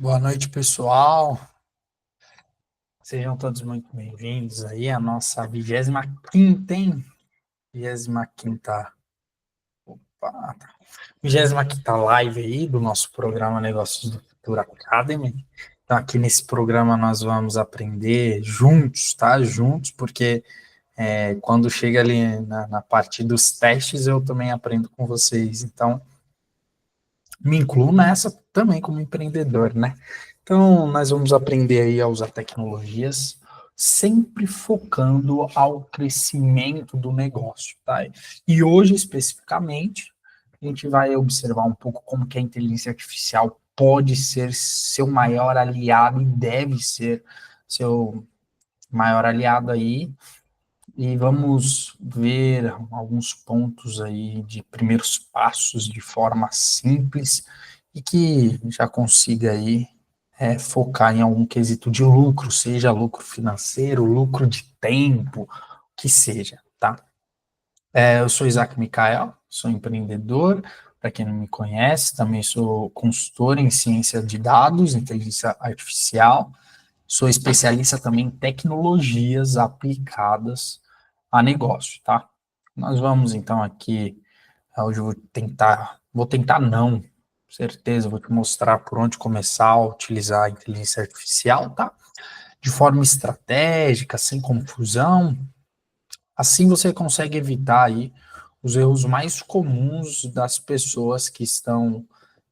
Boa noite, pessoal. Sejam todos muito bem-vindos aí à nossa 25ª, hein? 25ª, opa, 25ª live aí do nosso programa Negócios do Futuro Academy. Então, aqui nesse programa nós vamos aprender juntos, tá? Juntos, porque quando chega ali na parte dos testes, eu também aprendo com vocês. Então, me incluo nessa também como empreendedor, né? Então, nós vamos aprender aí a usar tecnologias, sempre focando ao crescimento do negócio, tá? E hoje, especificamente, a gente vai observar um pouco como que a inteligência artificial pode ser seu maior aliado e deve ser seu maior aliado aí, e vamos ver alguns pontos aí de primeiros passos de forma simples e que já consiga aí focar em algum quesito de lucro, seja lucro financeiro, lucro de tempo, o que seja, tá? Eu sou Isaac Mikael, sou empreendedor, para quem não me conhece, também sou consultor em ciência de dados, inteligência artificial, sou especialista também em tecnologias aplicadas a negócio, tá? Nós vamos então aqui, hoje eu vou tentar não, certeza, vou te mostrar por onde começar a utilizar a inteligência artificial, tá? De forma estratégica, sem confusão, assim você consegue evitar aí os erros mais comuns das pessoas que estão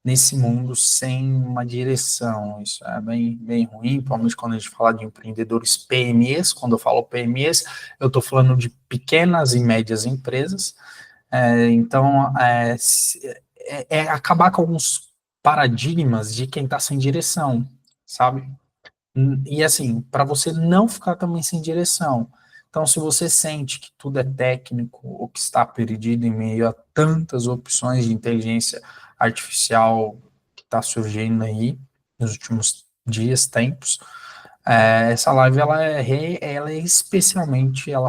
nesse mundo sem uma direção. Isso é bem ruim, principalmente quando a gente fala de empreendedores PMEs. Quando eu falo PMEs, eu estou falando de pequenas e médias empresas. Então, é acabar com alguns paradigmas de quem está sem direção, sabe? E assim, para você não ficar também sem direção. Então, se você sente que tudo é técnico ou que está perdido em meio a tantas opções de inteligência artificial que está surgindo aí nos últimos dias, tempos, essa live ela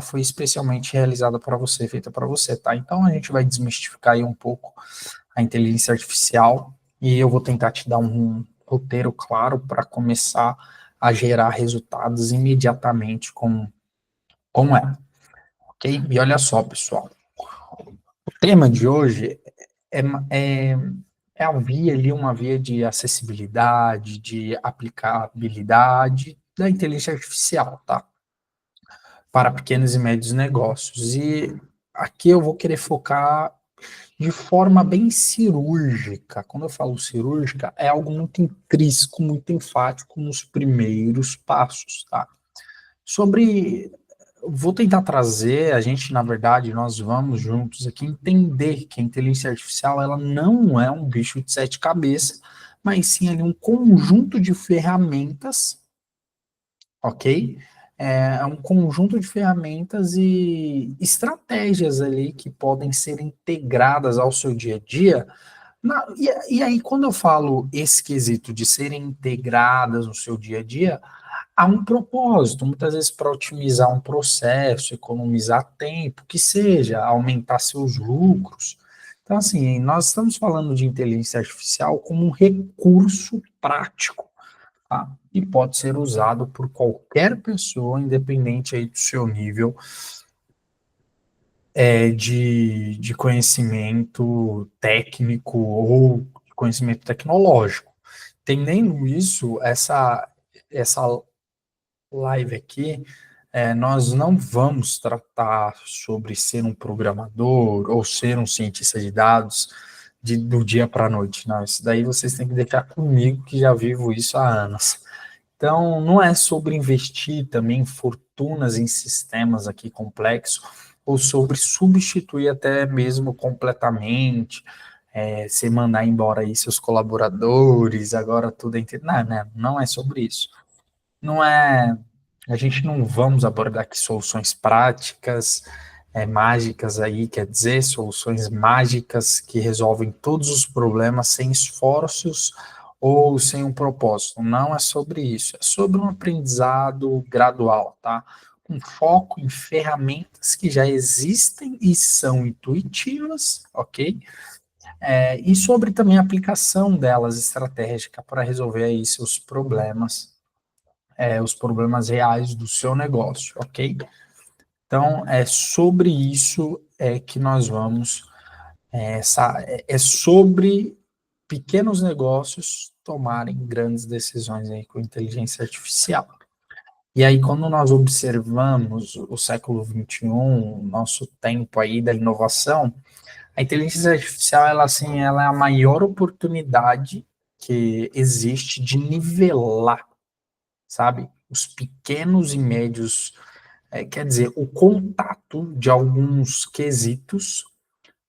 foi especialmente realizada para você, feita para você, tá? Então a gente vai desmistificar aí um pouco a inteligência artificial e eu vou tentar te dar um roteiro claro para começar a gerar resultados imediatamente como é, ok? E olha só, pessoal, o tema de hoje é, é, é uma via de acessibilidade, de aplicabilidade da inteligência artificial, tá? Para pequenos e médios negócios. E aqui eu vou querer focar de forma bem cirúrgica. Quando eu falo cirúrgica, é algo muito intrínseco, muito enfático nos primeiros passos, tá? Sobre. Vou tentar trazer, a gente, na verdade, nós vamos juntos aqui entender que a inteligência artificial ela não é um bicho de sete cabeças, mas sim ali um conjunto de ferramentas, ok? É um conjunto de ferramentas e estratégias ali que podem ser integradas ao seu dia a dia. E aí, quando eu falo esse quesito de serem integradas no seu dia a dia, há um propósito, muitas vezes para otimizar um processo, economizar tempo, que seja, aumentar seus lucros. Então, assim, nós estamos falando de inteligência artificial como um recurso prático, tá? E pode ser usado por qualquer pessoa, independente aí do seu nível de conhecimento técnico ou de conhecimento tecnológico. Entendendo isso, essa live aqui, nós não vamos tratar sobre ser um programador ou ser um cientista de dados do dia para a noite. Não, isso daí vocês têm que deixar comigo, que já vivo isso há anos. Então, não é sobre investir também fortunas em sistemas aqui complexos, ou sobre substituir até mesmo completamente, você mandar embora aí seus colaboradores, agora tudo é... Não é sobre isso. Não é, a gente não vamos abordar aqui soluções práticas, mágicas aí, quer dizer, soluções mágicas que resolvem todos os problemas sem esforços ou sem um propósito. Não é sobre isso, é sobre um aprendizado gradual, tá? Com foco em ferramentas que já existem e são intuitivas, ok? E sobre também a aplicação delas estratégica para resolver aí seus problemas, os problemas reais do seu negócio, ok? Então, é sobre isso que nós vamos, sobre pequenos negócios tomarem grandes decisões aí com inteligência artificial. E aí, quando nós observamos o século XXI, nosso tempo aí da inovação, a inteligência artificial, ela, assim, ela é a maior oportunidade que existe de nivelar, sabe, os pequenos e médios, quer dizer, o contato de alguns quesitos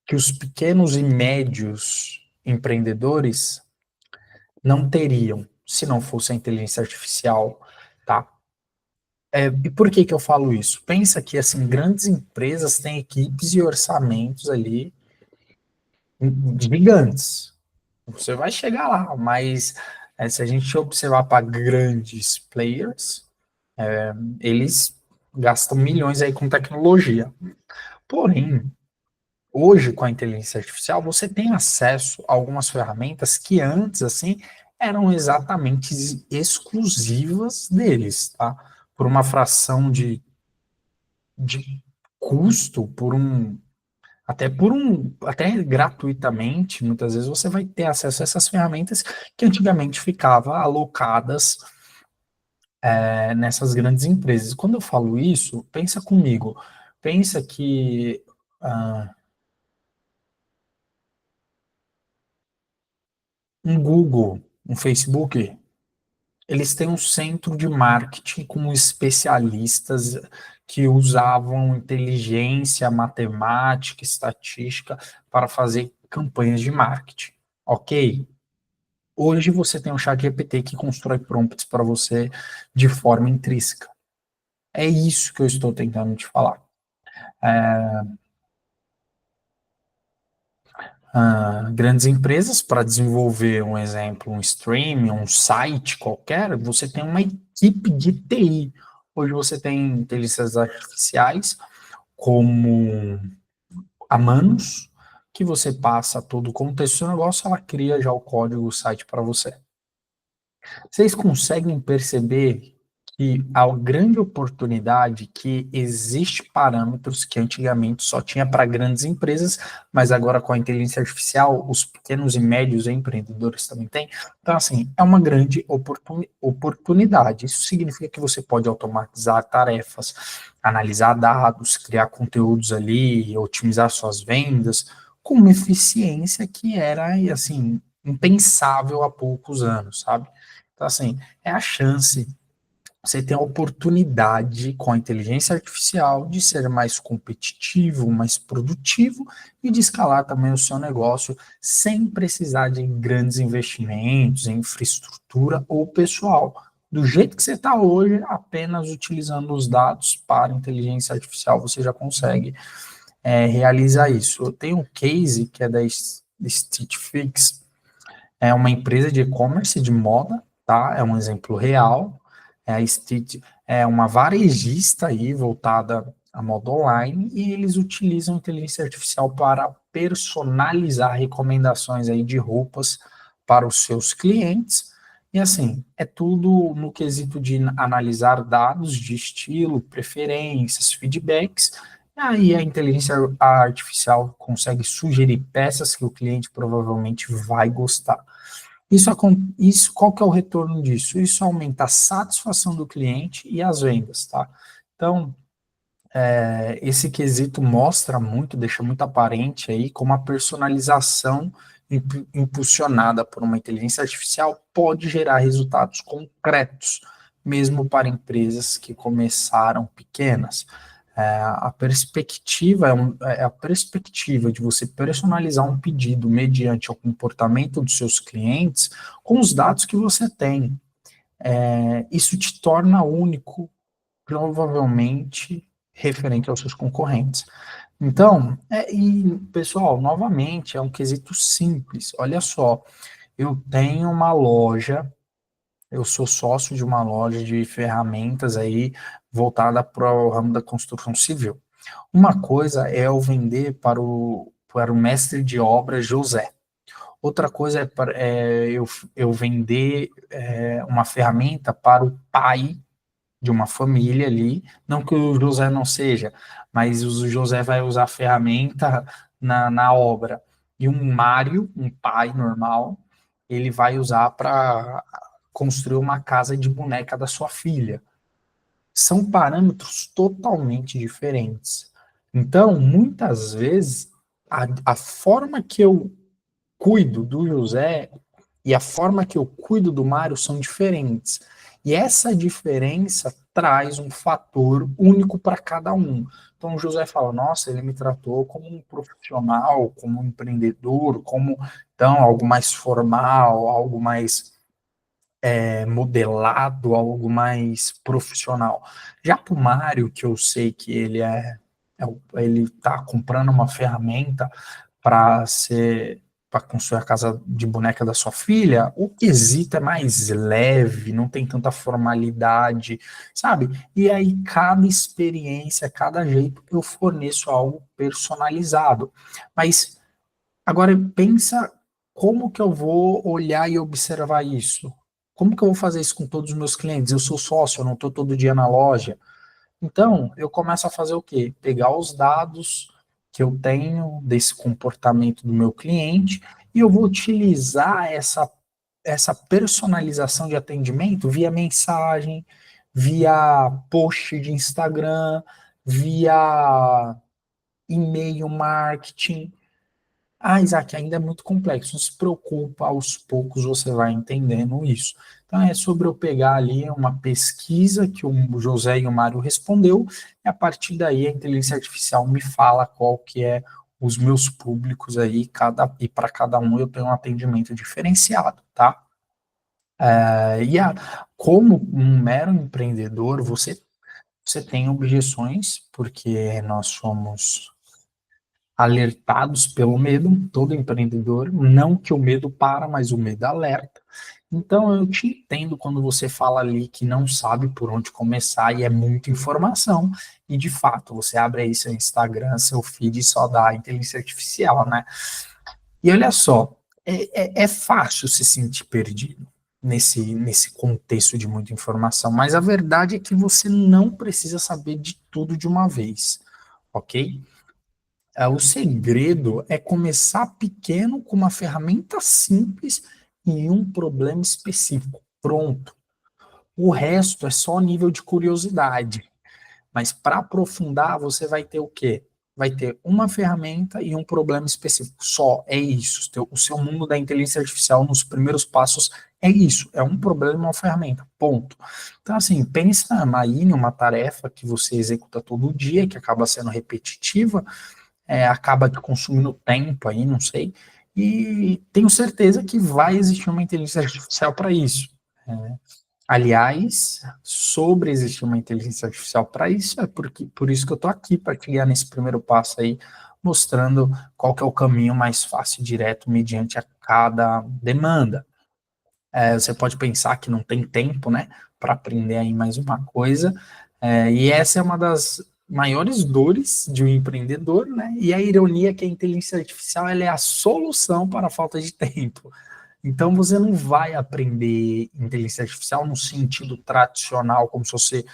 que os pequenos e médios empreendedores não teriam se não fosse a inteligência artificial, tá? E por que que eu falo isso? Pensa que, assim, grandes empresas têm equipes e orçamentos ali gigantes. Você vai chegar lá, mas se a gente observar para grandes players, eles gastam milhões aí com tecnologia. Porém, hoje, com a inteligência artificial, você tem acesso a algumas ferramentas que antes, assim, eram exatamente exclusivas deles, tá? Por uma fração de custo, até gratuitamente, muitas vezes você vai ter acesso a essas ferramentas que antigamente ficavam alocadas nessas grandes empresas. Quando eu falo isso, pensa comigo, pensa que um Google, um Facebook, eles têm um centro de marketing com especialistas que usavam inteligência, matemática, estatística para fazer campanhas de marketing. Ok? Hoje você tem um chat GPT que constrói prompts para você de forma intrínseca. É isso que eu estou tentando te falar. Grandes empresas, para desenvolver um exemplo, um stream, um site qualquer, você tem uma equipe de TI. Hoje você tem inteligências artificiais como a Manus, que você passa todo o contexto do negócio, ela cria já o código do site para você. Vocês conseguem perceber que a grande oportunidade que existe parâmetros que antigamente só tinha para grandes empresas, mas agora com a inteligência artificial, os pequenos e médios empreendedores também têm. Então, assim, é uma grande oportunidade. Isso significa que você pode automatizar tarefas, analisar dados, criar conteúdos ali, otimizar suas vendas com uma eficiência que era, assim, impensável há poucos anos, sabe? Então, assim, é a chance, você tem a oportunidade com a inteligência artificial de ser mais competitivo, mais produtivo e de escalar também o seu negócio sem precisar de grandes investimentos em infraestrutura ou pessoal. Do jeito que você está hoje, apenas utilizando os dados para inteligência artificial, você já consegue realizar isso. Eu tenho um case que é da Stitch Fix, é uma empresa de e-commerce de moda, tá? É um exemplo real. A Stitch é uma varejista aí voltada à moda online e eles utilizam inteligência artificial para personalizar recomendações aí de roupas para os seus clientes. E assim, é tudo no quesito de analisar dados de estilo, preferências, feedbacks. Aí a inteligência artificial consegue sugerir peças que o cliente provavelmente vai gostar. Isso, qual que é o retorno disso? Isso aumenta a satisfação do cliente e as vendas, tá? Então, esse quesito mostra muito, deixa muito aparente aí como a personalização impulsionada por uma inteligência artificial pode gerar resultados concretos, mesmo para empresas que começaram pequenas. A perspectiva de você personalizar um pedido mediante o comportamento dos seus clientes com os dados que você tem. Isso te torna único, provavelmente referente aos seus concorrentes. Então, pessoal, novamente, é um quesito simples. Olha só, eu tenho uma loja, eu sou sócio de uma loja de ferramentas aí voltada para o ramo da construção civil. Uma coisa é eu vender para o mestre de obra José. Outra coisa eu vender uma ferramenta para o pai de uma família ali, não que o José não seja, mas o José vai usar a ferramenta na obra. E um Mário, um pai normal, ele vai usar para construir uma casa de boneca da sua filha. São parâmetros totalmente diferentes. Então, muitas vezes, a forma que eu cuido do José e a forma que eu cuido do Mário são diferentes. E essa diferença traz um fator único para cada um. Então o José fala: nossa, ele me tratou como um profissional, como um empreendedor, como então algo mais formal, algo mais modelado, algo mais profissional. Já para o Mário, que eu sei que ele está comprando uma ferramenta para ser para construir a casa de boneca da sua filha, o quesito é mais leve, não tem tanta formalidade, sabe? E aí cada experiência, cada jeito eu forneço algo personalizado. Mas agora pensa como que eu vou olhar e observar isso? Como que eu vou fazer isso com todos os meus clientes? Eu sou sócio, eu não estou todo dia na loja. Então, eu começo a fazer o quê? Pegar os dados que eu tenho desse comportamento do meu cliente e eu vou utilizar essa personalização de atendimento via mensagem, via post de Instagram, via e-mail marketing. Ah, Isaac, ainda é muito complexo. Não se preocupa, aos poucos você vai entendendo isso. Então, é sobre eu pegar ali uma pesquisa que o José e o Mário respondeu, e a partir daí a inteligência artificial me fala qual que é os meus públicos aí, e para cada um eu tenho um atendimento diferenciado, tá? Como um mero empreendedor, você tem objeções, porque nós somos alertados pelo medo, todo empreendedor, não que o medo para, mas o medo alerta. Então eu te entendo quando você fala ali que não sabe por onde começar e é muita informação, e de fato você abre aí seu Instagram, seu feed e só dá a inteligência artificial, né? E olha só, é fácil se sentir perdido nesse contexto de muita informação, mas a verdade é que você não precisa saber de tudo de uma vez, ok? O segredo é começar pequeno com uma ferramenta simples e um problema específico. Pronto. O resto é só nível de curiosidade. Mas para aprofundar, você vai ter o quê? Vai ter uma ferramenta e um problema específico. Só, é isso. O seu mundo da inteligência artificial nos primeiros passos é isso. É um problema e uma ferramenta. Ponto. Então, assim, pensa aí numa tarefa que você executa todo dia, que acaba sendo repetitiva, acaba consumindo tempo aí, não sei, e tenho certeza que vai existir uma inteligência artificial para isso. É, aliás, sobre existir uma inteligência artificial para isso, por isso que eu estou aqui, para te guiar nesse primeiro passo aí, mostrando qual que é o caminho mais fácil e direto mediante a cada demanda. Você pode pensar que não tem tempo, né, para aprender aí mais uma coisa, e essa é uma das maiores dores de um empreendedor, né, e a ironia é que a inteligência artificial ela é a solução para a falta de tempo. Então você não vai aprender inteligência artificial no sentido tradicional, como se fosse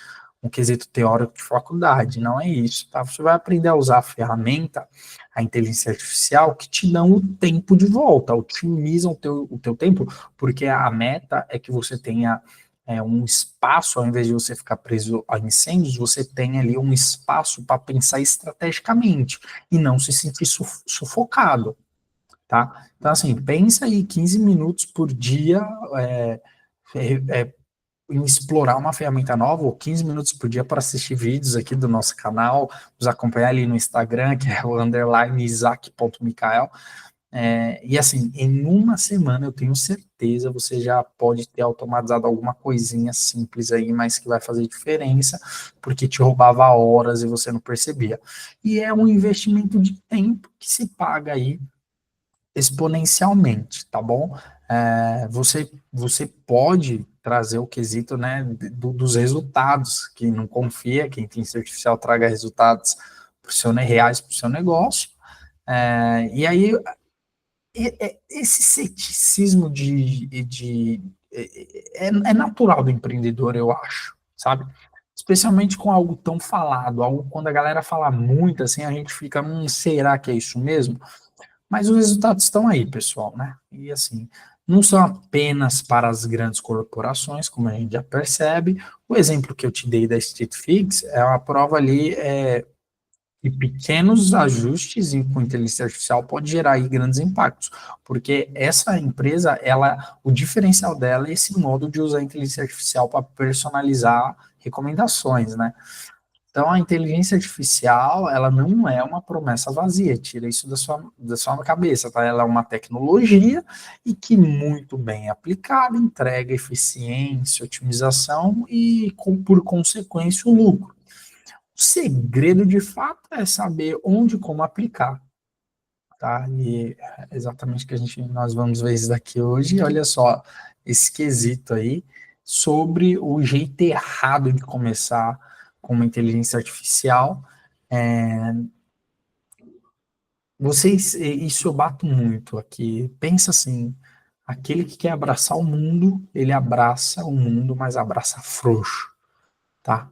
um quesito teórico de faculdade, não é isso, tá? Você vai aprender a usar a ferramenta, a inteligência artificial, que te dão o tempo de volta, otimizam o teu tempo, porque a meta é que você tenha um espaço, ao invés de você ficar preso a incêndios, você tem ali um espaço para pensar estrategicamente e não se sentir sufocado, tá? Então, assim, pensa aí 15 minutos por dia é, é, em explorar uma ferramenta nova, ou 15 minutos por dia para assistir vídeos aqui do nosso canal, nos acompanhar ali no Instagram, que é o underline isaac.micael. E assim, em uma semana eu tenho certeza você já pode ter automatizado alguma coisinha simples aí, mas que vai fazer diferença, porque te roubava horas e você não percebia. E é um investimento de tempo que se paga aí exponencialmente, tá bom? Você pode trazer o quesito, né, dos resultados, que não confia que a inteligência artificial traga resultados reais para o seu negócio, e aí esse ceticismo é natural do empreendedor, eu acho, sabe? Especialmente com algo tão falado, algo quando a galera fala muito, assim, a gente fica, será que é isso mesmo? Mas os resultados estão aí, pessoal, né? E assim, não são apenas para as grandes corporações, como a gente já percebe. O exemplo que eu te dei da Street Fix é uma prova ali e pequenos ajustes com inteligência artificial pode gerar aí grandes impactos, porque essa empresa, o diferencial dela é esse modo de usar a inteligência artificial para personalizar recomendações, né? Então, a inteligência artificial, ela não é uma promessa vazia, tira isso da sua cabeça, tá? Ela é uma tecnologia e que, muito bem aplicada, entrega eficiência, otimização e, por consequência, o lucro. O segredo, de fato, é saber onde e como aplicar, tá? E é exatamente o que nós vamos ver isso daqui hoje. Olha só, esse quesito aí sobre o jeito errado de começar com uma inteligência artificial. É, isso eu bato muito aqui. Pensa assim, aquele que quer abraçar o mundo, ele abraça o mundo, mas abraça frouxo, tá?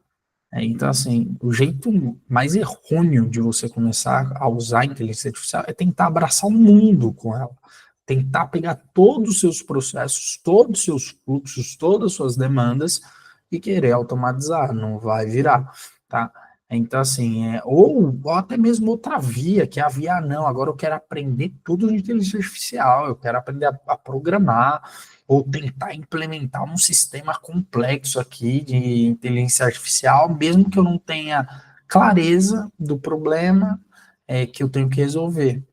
Então, assim, o jeito mais errôneo de você começar a usar a inteligência artificial é tentar abraçar o mundo com ela. Tentar pegar todos os seus processos, todos os seus fluxos, todas as suas demandas e querer automatizar. Não vai virar, tá? Então, assim, ou até mesmo outra via, que é a via, não, agora eu quero aprender tudo de inteligência artificial, eu quero aprender a programar, ou tentar implementar um sistema complexo aqui de inteligência artificial, mesmo que eu não tenha clareza do problema que eu tenho que resolver.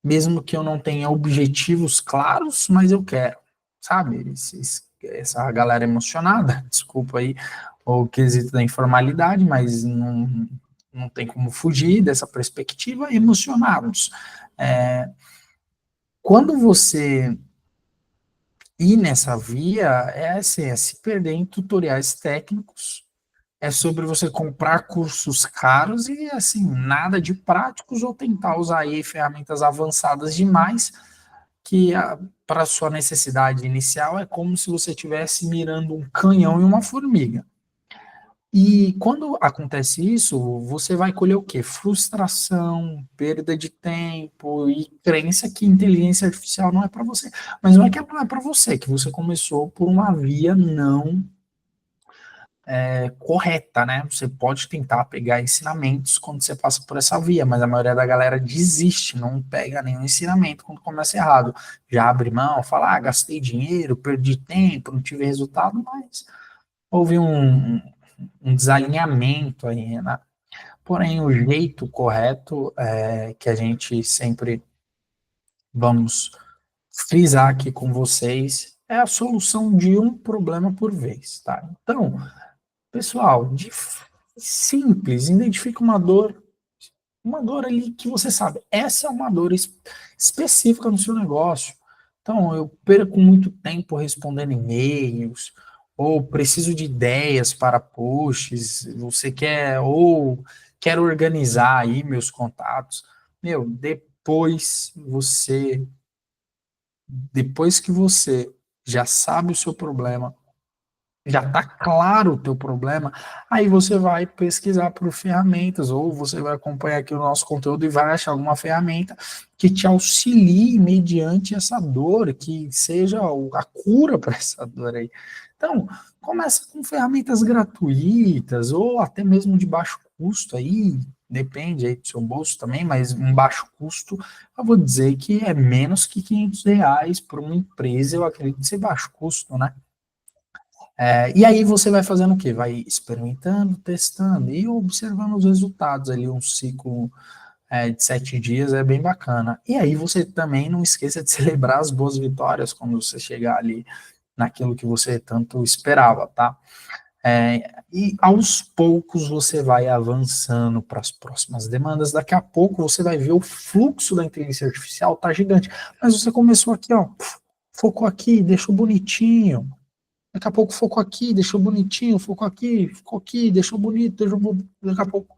Mesmo que eu não tenha objetivos claros, mas eu quero, sabe? Essa galera emocionada, desculpa aí o quesito da informalidade, mas não tem como fugir dessa perspectiva, emocionados. É, quando você ir nessa via, assim, é se perder em tutoriais técnicos, é sobre você comprar cursos caros e, assim, nada de práticos ou tentar usar aí ferramentas avançadas demais que para sua necessidade inicial é como se você estivesse mirando um canhão em uma formiga. E quando acontece isso, você vai colher o quê? Frustração, perda de tempo e crença que inteligência artificial não é para você. Mas não é que ela não é para você, que você começou por uma via não correta, né? Você pode tentar pegar ensinamentos quando você passa por essa via, mas a maioria da galera desiste, não pega nenhum ensinamento quando começa errado. Já abre mão, fala, gastei dinheiro, perdi tempo, não tive resultado, mas houve um desalinhamento aí, né? Porém, o jeito correto que a gente sempre vamos frisar aqui com vocês é a solução de um problema por vez, tá? Então, pessoal, simples, identifica uma dor ali que você sabe, essa é uma dor específica no seu negócio. Então, eu perco muito tempo respondendo e-mails, ou preciso de ideias para posts, você quer, ou quero organizar aí meus contatos. Meu, depois que você já sabe o seu problema, já está claro o teu problema, aí você vai pesquisar por ferramentas, ou você vai acompanhar aqui o nosso conteúdo e vai achar alguma ferramenta que te auxilie mediante essa dor, que seja a cura para essa dor aí. Então, começa com ferramentas gratuitas, ou até mesmo de baixo custo aí, depende aí do seu bolso também, mas um baixo custo, eu vou dizer que é menos que R$ 500 para uma empresa, eu acredito ser baixo custo, né? E aí você vai fazendo o quê? Vai experimentando, testando e observando os resultados ali, um ciclo de 7 dias é bem bacana. E aí você também não esqueça de celebrar as boas vitórias quando você chegar ali naquilo que você tanto esperava, tá? E aos poucos você vai avançando para as próximas demandas. Daqui a pouco você vai ver o fluxo da inteligência artificial tá gigante. Mas você começou aqui, ó, focou aqui, deixou bonitinho. Daqui a pouco focou aqui, deixou bonitinho, focou aqui, ficou aqui, deixou bonito, daqui a pouco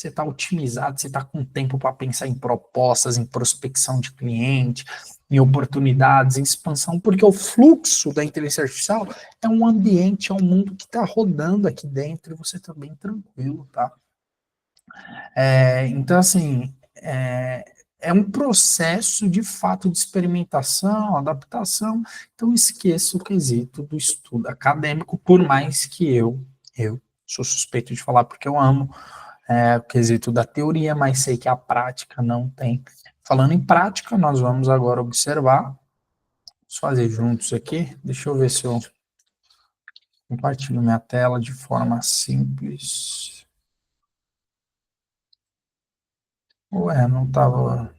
você está otimizado, você está com tempo para pensar em propostas, em prospecção de cliente, em oportunidades, em expansão, porque o fluxo da inteligência artificial é um ambiente, é um mundo que está rodando aqui dentro e você está bem tranquilo, tá? Então, assim, é um processo de fato de experimentação, adaptação, então esqueça o quesito do estudo acadêmico, por mais que eu sou suspeito de falar porque eu amo o quesito da teoria, mas sei que a prática não tem. Falando em prática, nós vamos agora observar, vamos fazer juntos aqui, deixa eu ver se eu compartilho minha tela de forma simples. Ué, não estava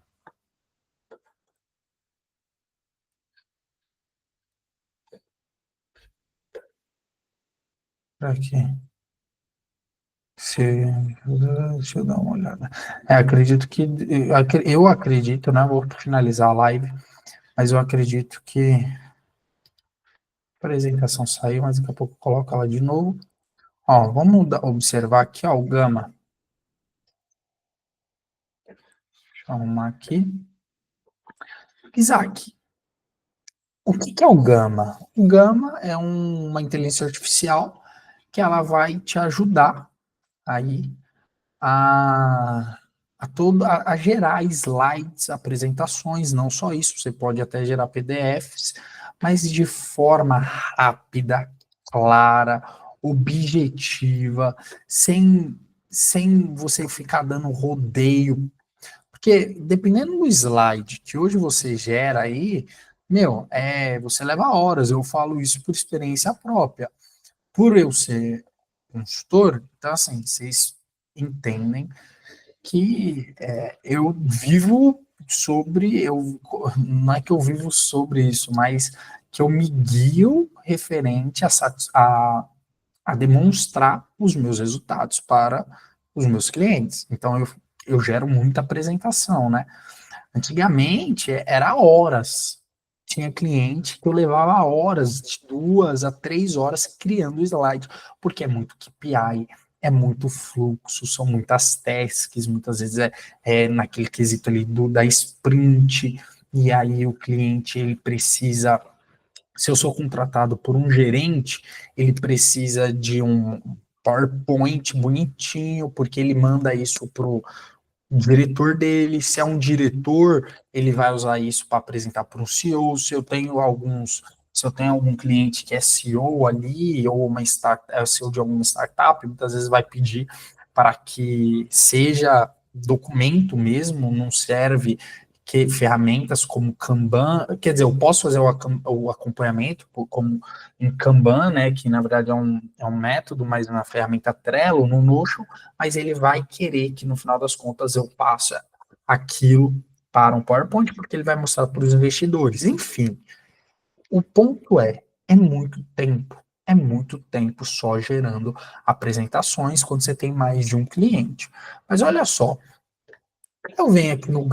aqui. Se, deixa eu dar uma olhada. Acredito que. Eu acredito, né? Vou finalizar a live, mas eu acredito que a apresentação saiu, mas daqui a pouco eu coloco ela de novo. Ó, vamos observar aqui, ó, o gama. Deixa eu arrumar aqui. Isaac, o que que é o gama? O gama é uma inteligência artificial que ela vai te ajudar aí a, a gerar slides, apresentações, não só isso, você pode até gerar PDFs, mas de forma rápida, clara, objetiva, sem você ficar dando rodeio. Porque dependendo do slide que hoje você gera aí, meu, você leva horas. Eu falo isso por experiência própria. Por eu ser consultor, então assim, vocês entendem que eu vivo sobre, não é que eu vivo sobre isso, mas que eu me guio referente a demonstrar os meus resultados para os meus clientes. Então eu gero muita apresentação, né? Antigamente era horas. Tinha cliente que eu levava horas, de 2 a 3 horas, criando o slide, porque é muito KPI, é muito fluxo, são muitas tasks, muitas vezes é naquele quesito ali da sprint, e aí o cliente ele precisa, se eu sou contratado por um gerente, ele precisa de um PowerPoint bonitinho, porque ele manda isso pro diretor dele, se é um diretor, ele vai usar isso para apresentar para um CEO. Se eu tenho algum cliente que é CEO ali, ou uma é CEO de alguma startup, muitas vezes vai pedir para que seja documento mesmo, não serve que ferramentas como Kanban, quer dizer, eu posso fazer o acompanhamento como em Kanban, né, que na verdade é um método, mas na ferramenta Trello, no Notion, mas ele vai querer que no final das contas eu passe aquilo para um PowerPoint, porque ele vai mostrar para os investidores. Enfim, o ponto é muito tempo só gerando apresentações quando você tem mais de um cliente. Mas olha só, eu venho aqui no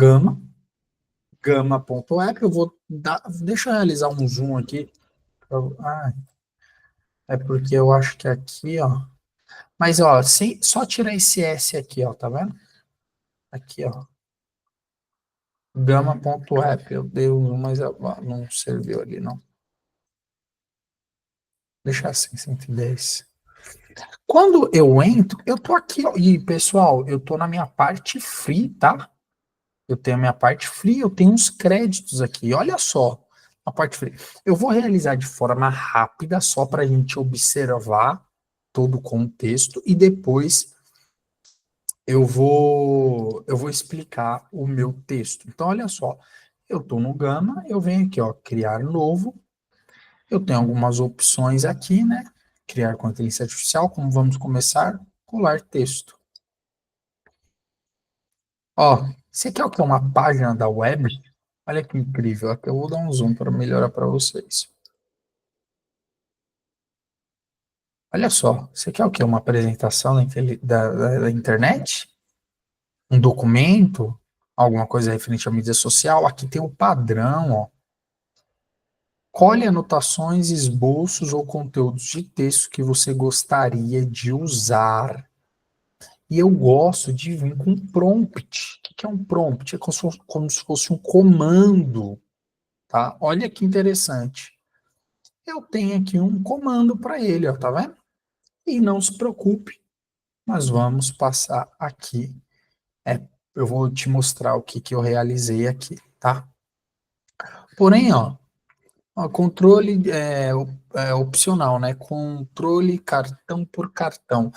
Gama.app, eu vou dar, deixa eu realizar um zoom aqui. Ah, é porque eu acho que aqui, ó. Mas, ó, só tirar esse S aqui, ó, tá vendo? Aqui, ó. Gama.app, eu dei um, mas não serviu ali, não. Deixa assim, 110. Quando eu entro, eu tô aqui, ó, e pessoal, eu tô na minha parte free, tá? Eu tenho a minha parte free, eu tenho uns créditos aqui, olha só, a parte free. Eu vou realizar de forma rápida, só para a gente observar todo o contexto, e depois eu vou explicar o meu texto. Então, olha só, eu estou no Gama, eu venho aqui, ó, criar novo. Eu tenho algumas opções aqui, né? Criar com inteligência artificial, como vamos começar? Colar texto. Ó, você quer o que é uma página da web? Olha que incrível, aqui eu vou dar um zoom para melhorar para vocês. Olha só, você quer o que? Uma apresentação da internet? Um documento? Alguma coisa referente à mídia social? Aqui tem o padrão, ó. Colhe anotações, esboços ou conteúdos de texto que você gostaria de usar. E eu gosto de vir com um prompt. O que é um prompt? É como se fosse um comando, tá? Olha que interessante. Eu tenho aqui um comando para ele, ó, tá vendo? E não se preocupe, nós vamos passar aqui. É, eu vou te mostrar o que eu realizei aqui, tá? Porém, ó, controle é opcional, né? Controle cartão por cartão.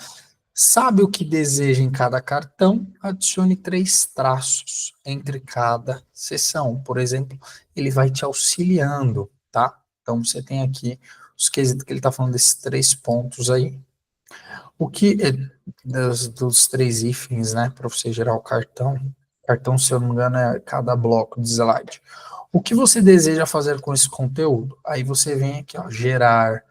Sabe o que deseja em cada cartão? Adicione 3 traços entre cada seção. Por exemplo, ele vai te auxiliando, tá? Então você tem aqui os quesitos que ele está falando desses 3 pontos aí. O que é dos 3 hífens, né? Para você gerar o cartão. Cartão, se eu não me engano, é cada bloco de slide. O que você deseja fazer com esse conteúdo? Aí você vem aqui, ó, gerar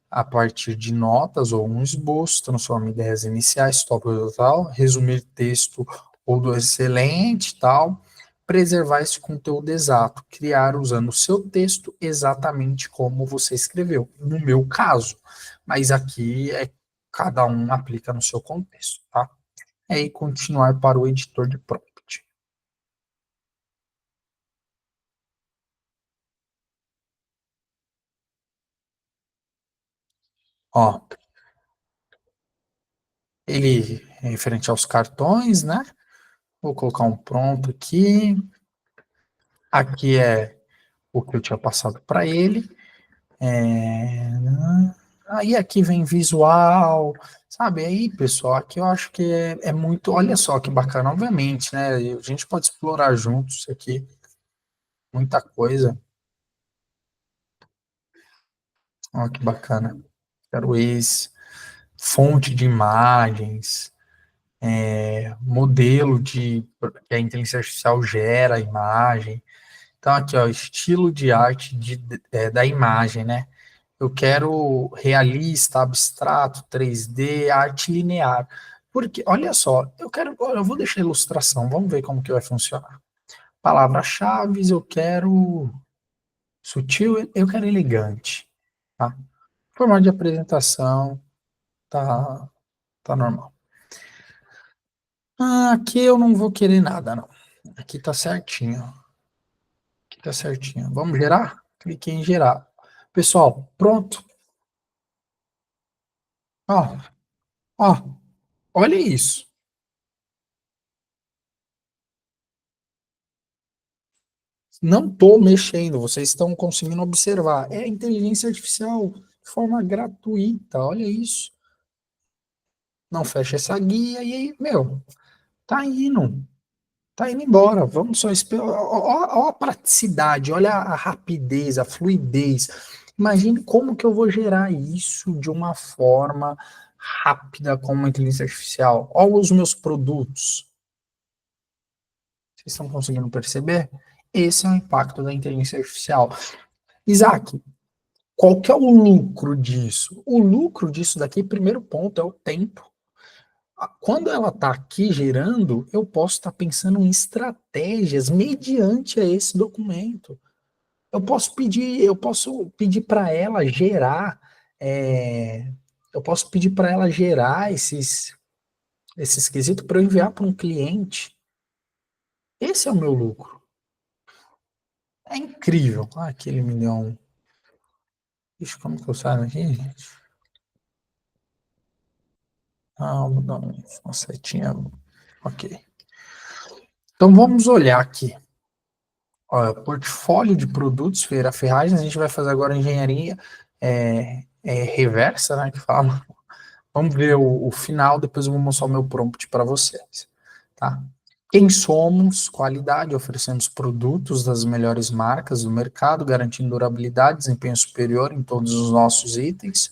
a partir de notas ou um esboço, transforma ideias iniciais, tópico tal, resumir texto ou do excelente, tal, preservar esse conteúdo exato, criar usando o seu texto exatamente como você escreveu, no meu caso, mas aqui cada um aplica no seu contexto, tá? Aí continuar para o editor de prompt. Ó, ele referente aos cartões, né? Vou colocar um prompt aqui. Aqui é o que eu tinha passado para ele. Aí aqui vem visual, sabe? Aí, pessoal, aqui eu acho que é muito. Olha só que bacana, obviamente, né? A gente pode explorar juntos aqui muita coisa. Olha que bacana. Quero esse. Fonte de imagens, modelo que a inteligência artificial gera a imagem. Então, aqui, ó, estilo de arte da imagem, né? Eu quero realista, abstrato, 3D, arte linear. Porque, olha só, eu vou deixar a ilustração, vamos ver como que vai funcionar. Palavras-chave, eu quero sutil, eu quero elegante, tá? Formato de apresentação, tá, tá normal. Aqui eu não vou querer nada, não. Aqui tá certinho, aqui tá certinho. Vamos gerar? Cliquei em gerar. Pessoal, pronto. Ó, ó, olha isso. Não estou mexendo, vocês estão conseguindo observar. É inteligência artificial de forma gratuita, olha isso. Não fecha essa guia e aí, meu, tá indo embora. Vamos só esperar. Olha a praticidade, olha a rapidez, a fluidez. Imagine como que eu vou gerar isso de uma forma rápida com uma inteligência artificial. Olha os meus produtos. Vocês estão conseguindo perceber? Esse é o impacto da inteligência artificial. Isaac, qual que é o lucro disso? O lucro disso daqui, primeiro ponto, é o tempo. Quando ela está aqui gerando, eu posso estar pensando em estratégias mediante a esse documento. Eu posso pedir para ela gerar, é, eu posso pedir para ela gerar esses quesitos para eu enviar para um cliente. Esse é o meu lucro. É incrível. Ah, aqui ele me deu um. Ixi, como que eu saio aqui, gente? Ah, vou dar uma setinha. Ok. Então vamos olhar aqui. Ó, portfólio de produtos, Feira Ferragens, a gente vai fazer agora engenharia reversa, né, que fala. Vamos ver o final, depois eu vou mostrar o meu prompt para vocês, tá? Quem somos? Qualidade, oferecemos produtos das melhores marcas do mercado, garantindo durabilidade, desempenho superior em todos os nossos itens.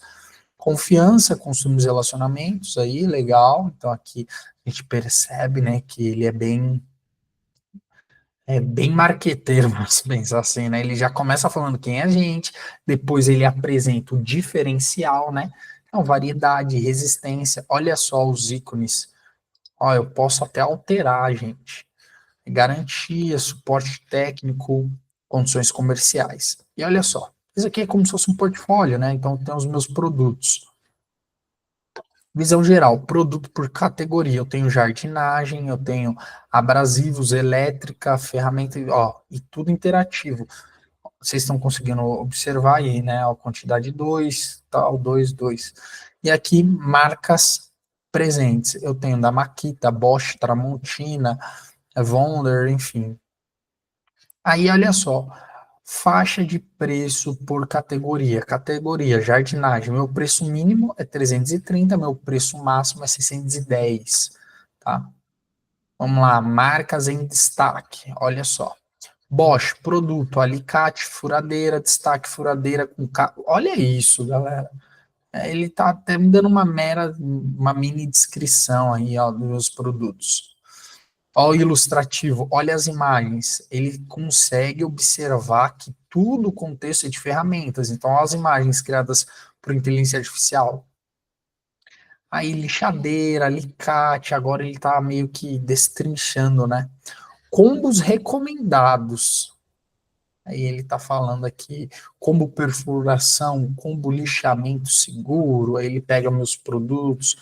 Confiança, construímos relacionamentos aí, legal. Então aqui a gente percebe, né, que ele é bem marqueteiro, vamos pensar assim, né? Ele já começa falando quem é a gente, depois ele apresenta o diferencial, né? Então, variedade, resistência, olha só os ícones. Ó, eu posso até alterar, gente. Garantia, suporte técnico, condições comerciais. E olha só, isso aqui é como se fosse um portfólio, né? Então, tem os meus produtos. Visão geral, produto por categoria. Eu tenho jardinagem, eu tenho abrasivos, elétrica, ferramenta, ó, e tudo interativo. Vocês estão conseguindo observar aí, né? A quantidade 2, tal, 2, 2. E aqui, marcas presentes. Eu tenho da Makita, Bosch, Tramontina, Wonder, enfim. Aí, olha só, faixa de preço por categoria. Categoria jardinagem. Meu preço mínimo é 330, meu preço máximo é 610, tá? Vamos lá, marcas em destaque. Olha só. Bosch, produto, alicate, furadeira, destaque, furadeira com... Olha isso, galera. Ele tá até me dando uma mini descrição aí, ó, dos meus produtos. Olha o ilustrativo, olha as imagens. Ele consegue observar que tudo o contexto é de ferramentas. Então, olha as imagens criadas por inteligência artificial. Aí, lixadeira, alicate, agora ele está meio que destrinchando, né? Combos recomendados. Aí ele está falando aqui combo perfuração, combo lixamento seguro. Aí ele pega meus produtos,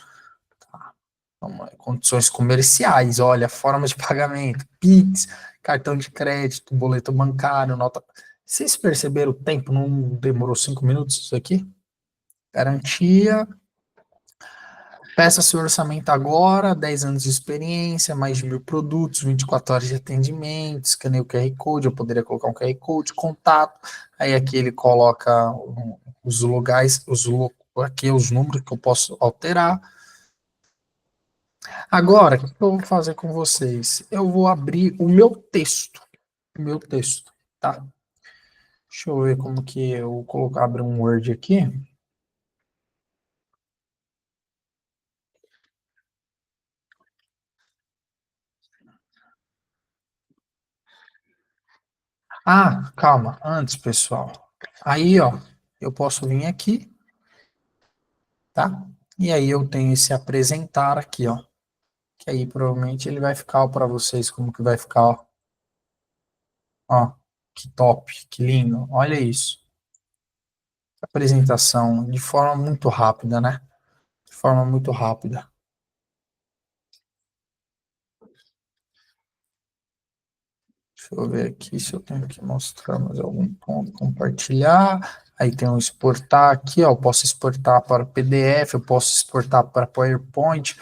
condições comerciais, olha, forma de pagamento, Pix, cartão de crédito, boleto bancário, nota. Vocês perceberam o tempo? Não demorou 5 minutos isso aqui? Garantia. Peça seu orçamento agora, 10 anos de experiência, mais de 1.000 produtos, 24 horas de atendimento, escaneia o QR Code, eu poderia colocar um QR Code, contato, aí aqui ele coloca os lugares, aqui os números que eu posso alterar. Agora, o que eu vou fazer com vocês? Eu vou abrir o meu texto, tá? Deixa eu ver como que eu colocar, abrir um Word aqui. Ah, calma, antes, pessoal. Aí, ó, eu posso vir aqui, tá? E aí eu tenho esse apresentar aqui, ó. Que aí provavelmente ele vai ficar para vocês como que vai ficar, ó. Ó, que top, que lindo. Olha isso. Apresentação de forma muito rápida, né? De forma muito rápida. Deixa eu ver aqui se eu tenho que mostrar mais algum ponto. Compartilhar. Aí tem um exportar aqui, ó. Eu posso exportar para PDF, eu posso exportar para PowerPoint.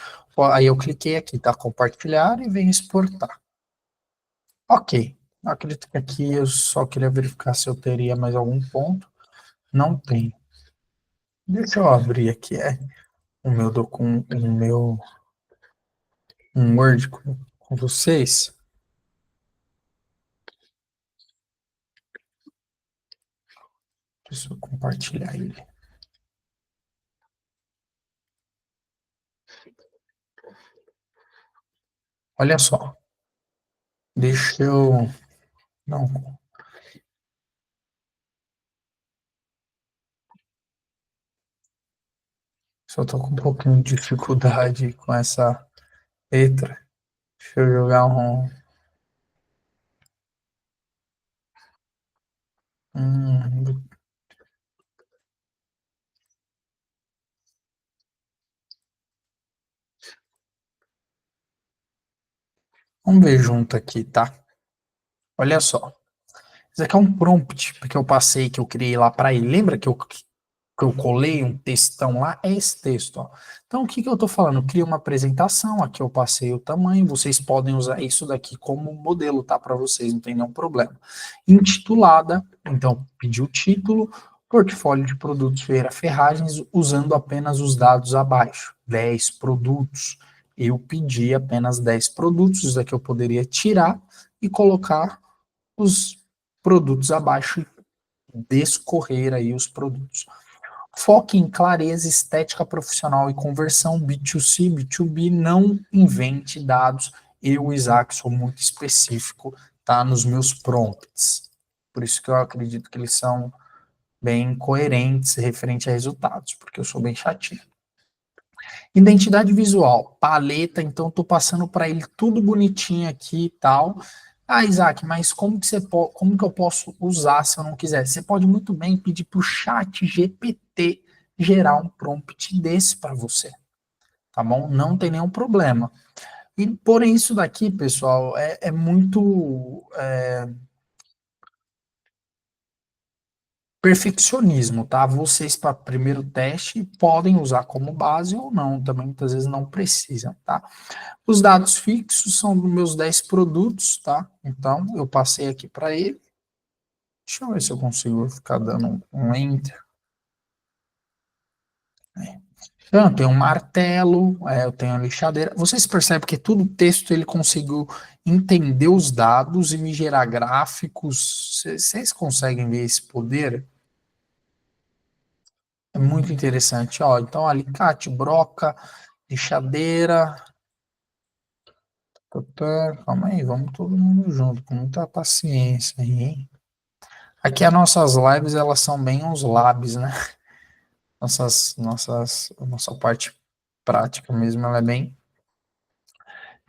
Aí eu cliquei aqui, tá? Compartilhar e venho exportar. Ok. Acredito que aqui eu só queria verificar se eu teria mais algum ponto. Não tem. Deixa eu abrir aqui o meu documento, um Word com vocês. Deixa eu compartilhar ele. Olha só. Deixa eu. Não, só tô com um pouquinho de dificuldade com essa letra. Deixa eu jogar um. Hum, vamos ver junto aqui, tá? Olha só. Isso aqui é um prompt que eu passei, que eu criei lá para ele. Lembra que eu colei um textão lá? É esse texto, ó. Então, o que que eu estou falando? Eu criei uma apresentação, aqui eu passei o tamanho, vocês podem usar isso daqui como modelo, tá? Para vocês, não tem nenhum problema. Intitulada, então, pedi o título, portfólio de produtos Feira Ferragens, usando apenas os dados abaixo. 10 produtos. Eu pedi apenas 10 produtos, isso daqui eu poderia tirar e colocar os produtos abaixo e descorrer aí os produtos. Foque em clareza, estética profissional e conversão B2C, B2B, não invente dados. Eu, Isaac, sou muito específico, tá, nos meus prompts. Por isso que eu acredito que eles são bem coerentes referente a resultados, porque eu sou bem chatinho. Identidade visual, paleta, então estou passando para ele tudo bonitinho aqui e tal. Ah, Isaac, mas como que eu posso usar se eu não quiser? Você pode muito bem pedir para o chat GPT gerar um prompt desse para você. tá bom? Não tem nenhum problema. E porém isso daqui, pessoal, é muito perfeccionismo, tá? Vocês para primeiro teste podem usar como base ou não, também muitas vezes não precisam, tá? Os dados fixos são dos meus 10 produtos, tá? Então eu passei aqui para ele. Deixa eu ver se eu consigo ficar dando um enter. Então, eu tenho um martelo, eu tenho a lixadeira. Vocês percebem que todo o texto ele conseguiu entender os dados e me gerar gráficos. Vocês conseguem ver esse poder? É muito interessante. Ó, então, alicate, broca, lixadeira. Calma aí, vamos todo mundo junto, com muita paciência aí, hein? Aqui as nossas lives, elas são bem uns labs, né? Nossa parte prática mesmo, ela é bem.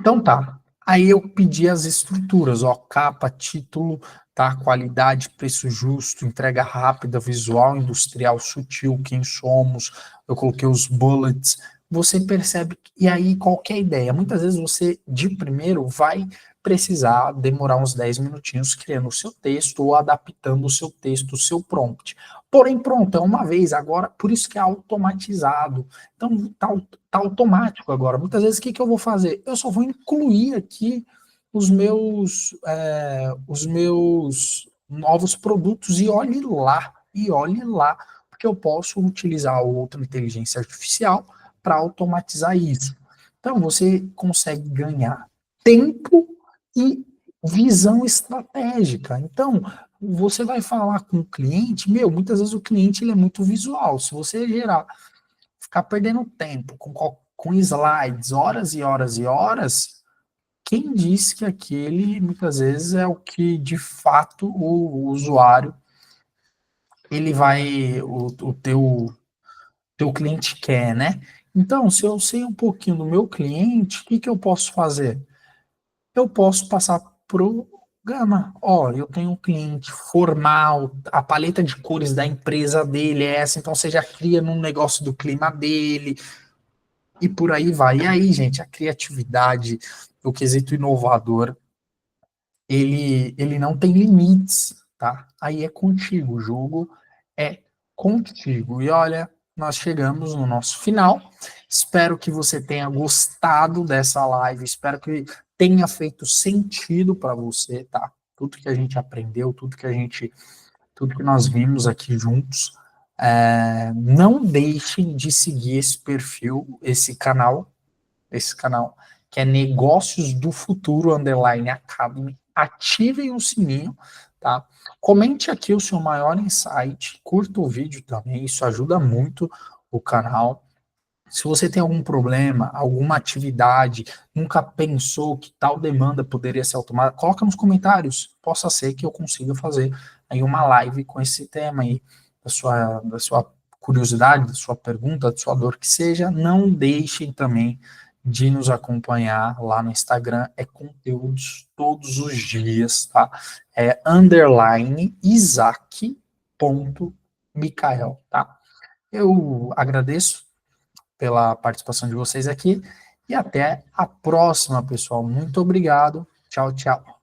Então tá. Aí eu pedi as estruturas, ó, capa, título, tá? Qualidade, preço justo, entrega rápida, visual, industrial, sutil, quem somos. Eu coloquei os bullets. Você percebe, e aí qualquer ideia. Muitas vezes você, de primeiro, vai precisar demorar uns 10 minutinhos criando o seu texto ou adaptando o seu texto, o seu prompt. Porém, pronto, é uma vez, agora, por isso que é automatizado. Então, tá automático agora. Muitas vezes, o que eu vou fazer? Eu só vou incluir aqui os meus novos produtos e olhe lá, porque eu posso utilizar outra inteligência artificial para automatizar isso. Então, você consegue ganhar tempo e visão estratégica. Então, você vai falar com o cliente, muitas vezes o cliente ele é muito visual. Se você gerar ficar perdendo tempo com slides, horas e horas e horas, quem disse que aquele muitas vezes é o que de fato o usuário ele vai, teu cliente quer, né? Então, se eu sei um pouquinho do meu cliente, o que eu posso fazer? Eu posso passar pro Gama. Ó, eu tenho um cliente formal, a paleta de cores da empresa dele é essa, então você já cria num negócio do clima dele, e por aí vai. E aí, gente, a criatividade, o quesito inovador, ele não tem limites, tá? Aí é contigo, o jogo é contigo. E olha, nós chegamos no nosso final. Espero que você tenha gostado dessa live, espero que tenha feito sentido para você, tá? Tudo que a gente aprendeu, tudo que nós vimos aqui juntos. Não deixem de seguir esse perfil, esse canal, que é Negócios do Futuro Underline Academy. Ativem o sininho, tá? Comente aqui o seu maior insight, curta o vídeo também, isso ajuda muito o canal. Se você tem algum problema, alguma atividade, nunca pensou que tal demanda poderia ser automada, coloca nos comentários. Possa ser que eu consiga fazer aí uma live com esse tema aí, da sua curiosidade, da sua pergunta, da sua dor que seja. Não deixem também de nos acompanhar lá no Instagram, é conteúdos todos os dias, tá? É underline Isaac.Micael, tá? Eu agradeço pela participação de vocês aqui e até a próxima, pessoal. Muito obrigado. Tchau, tchau.